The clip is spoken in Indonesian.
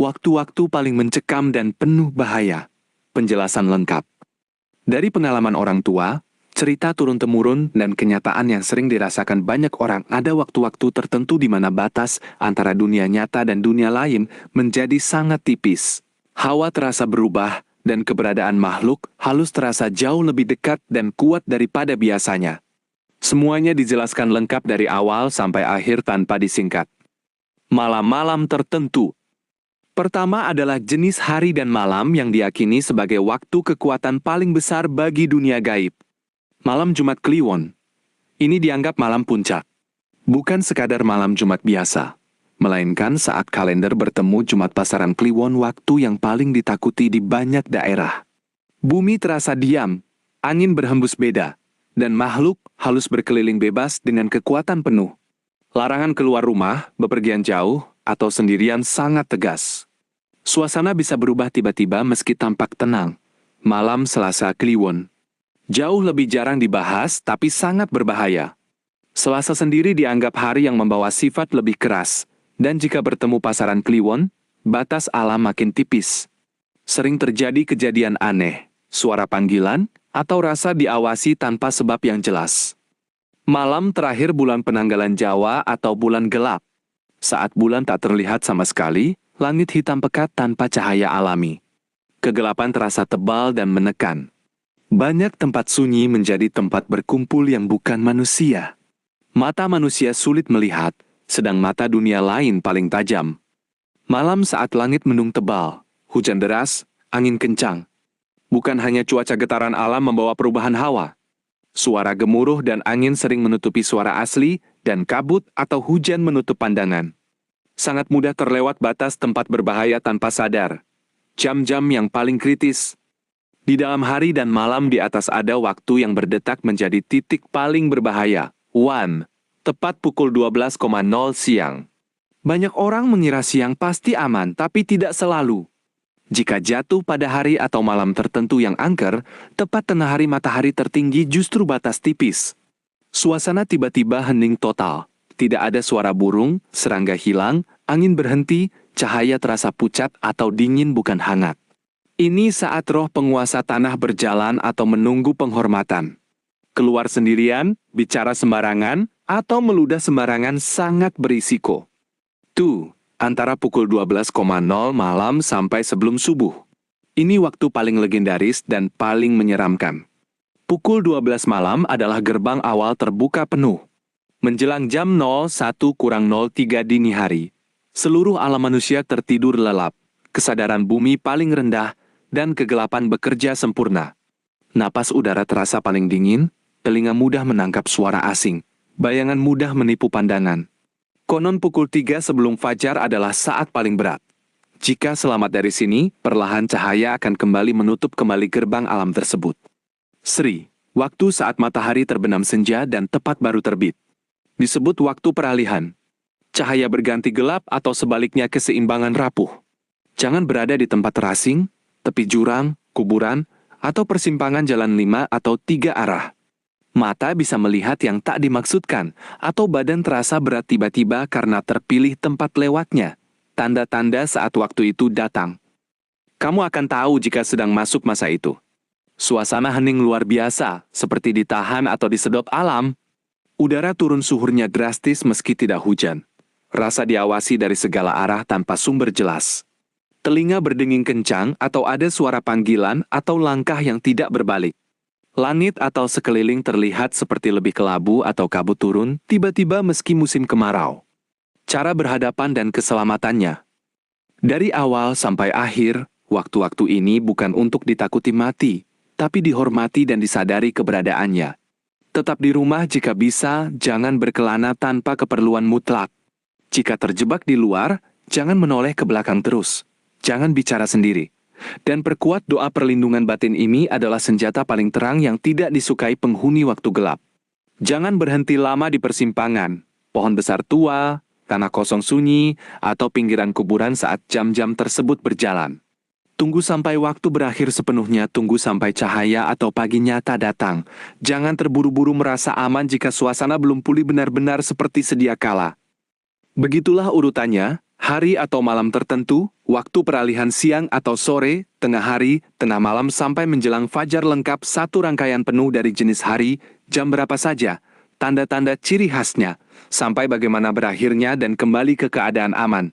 waktu-waktu paling mencekam dan penuh bahaya. Penjelasan lengkap. Dari pengalaman orang tua, cerita turun-temurun dan kenyataan yang sering dirasakan banyak orang, ada waktu-waktu tertentu di mana batas antara dunia nyata dan dunia lain menjadi sangat tipis. Hawa terasa berubah, dan keberadaan makhluk halus terasa jauh lebih dekat dan kuat daripada biasanya. Semuanya dijelaskan lengkap dari awal sampai akhir tanpa disingkat. Malam-malam tertentu. Pertama adalah jenis hari dan malam yang diyakini sebagai waktu kekuatan paling besar bagi dunia gaib. Malam Jumat Kliwon. Ini dianggap malam puncak. Bukan sekadar malam Jumat biasa, melainkan saat kalender bertemu Jumat Pasaran Kliwon, waktu yang paling ditakuti di banyak daerah. Bumi terasa diam, angin berhembus beda, dan makhluk halus berkeliling bebas dengan kekuatan penuh. Larangan keluar rumah, bepergian jauh, atau sendirian sangat tegas. Suasana bisa berubah tiba-tiba meski tampak tenang. Malam Selasa Kliwon. Jauh lebih jarang dibahas tapi sangat berbahaya. Selasa sendiri dianggap hari yang membawa sifat lebih keras, dan jika bertemu Pasaran Kliwon, batas alam makin tipis. Sering terjadi kejadian aneh, suara panggilan, atau rasa diawasi tanpa sebab yang jelas. Malam terakhir bulan penanggalan Jawa atau bulan gelap. Saat bulan tak terlihat sama sekali, langit hitam pekat tanpa cahaya alami. Kegelapan terasa tebal dan menekan. Banyak tempat sunyi menjadi tempat berkumpul yang bukan manusia. Mata manusia sulit melihat, sedang mata dunia lain paling tajam. Malam saat langit mendung tebal, hujan deras, angin kencang. Bukan hanya cuaca getaran alam membawa perubahan hawa. Suara gemuruh dan angin sering menutupi suara asli, dan kabut atau hujan menutup pandangan. Sangat mudah terlewat batas tempat berbahaya tanpa sadar. Jam-jam yang paling kritis. Di dalam hari dan malam di atas ada waktu yang berdetak menjadi titik paling berbahaya. 1. Tepat pukul 12.00 siang. Banyak orang mengira siang pasti aman, tapi tidak selalu. Jika jatuh pada hari atau malam tertentu yang angker, tepat tengah hari matahari tertinggi justru batas tipis. Suasana tiba-tiba hening total. Tidak ada suara burung, serangga hilang, angin berhenti, cahaya terasa pucat atau dingin bukan hangat. Ini saat roh penguasa tanah berjalan atau menunggu penghormatan. Keluar sendirian, bicara sembarangan, atau meludah sembarangan sangat berisiko. 2. Antara pukul 12.00 malam sampai sebelum subuh. Ini waktu paling legendaris dan paling menyeramkan. Pukul 12 malam adalah gerbang awal terbuka penuh. Menjelang jam 01:03 dini hari, seluruh alam manusia tertidur lelap, kesadaran bumi paling rendah, dan kegelapan bekerja sempurna. Napas udara terasa paling dingin, telinga mudah menangkap suara asing, bayangan mudah menipu pandangan. Konon pukul 3 sebelum fajar adalah saat paling berat. Jika selamat dari sini, perlahan cahaya akan kembali menutup kembali gerbang alam tersebut. Sri, waktu saat matahari terbenam senja dan tepat baru terbit. Disebut waktu peralihan. Cahaya berganti gelap atau sebaliknya keseimbangan rapuh. Jangan berada di tempat terasing, tepi jurang, kuburan, atau persimpangan jalan 5 atau 3 arah. Mata bisa melihat yang tak dimaksudkan, atau badan terasa berat tiba-tiba karena terpilih tempat lewatnya. Tanda-tanda saat waktu itu datang. Kamu akan tahu jika sedang masuk masa itu. Suasana hening luar biasa, seperti ditahan atau disedot alam. Udara turun suhunya drastis meski tidak hujan. Rasa diawasi dari segala arah tanpa sumber jelas. Telinga berdenging kencang atau ada suara panggilan atau langkah yang tidak berbalik. Langit atau sekeliling terlihat seperti lebih kelabu atau kabut turun tiba-tiba meski musim kemarau. Cara berhadapan dan keselamatannya. Dari awal sampai akhir, waktu-waktu ini bukan untuk ditakuti mati, tapi dihormati dan disadari keberadaannya. Tetap di rumah jika bisa, jangan berkelana tanpa keperluan mutlak. Jika terjebak di luar, jangan menoleh ke belakang terus. Jangan bicara sendiri. Dan perkuat doa perlindungan batin ini adalah senjata paling terang yang tidak disukai penghuni waktu gelap. Jangan berhenti lama di persimpangan, pohon besar tua, tanah kosong sunyi, atau pinggiran kuburan saat jam-jam tersebut berjalan. Tunggu sampai waktu berakhir sepenuhnya, tunggu sampai cahaya atau pagi nyata datang. Jangan terburu-buru merasa aman jika suasana belum pulih benar-benar seperti sedia kala. Begitulah urutannya, Hari atau malam tertentu, waktu peralihan siang atau sore, tengah hari, tengah malam sampai menjelang fajar lengkap satu rangkaian penuh dari jenis hari, jam berapa saja, tanda-tanda ciri khasnya, sampai bagaimana berakhirnya dan kembali ke keadaan aman.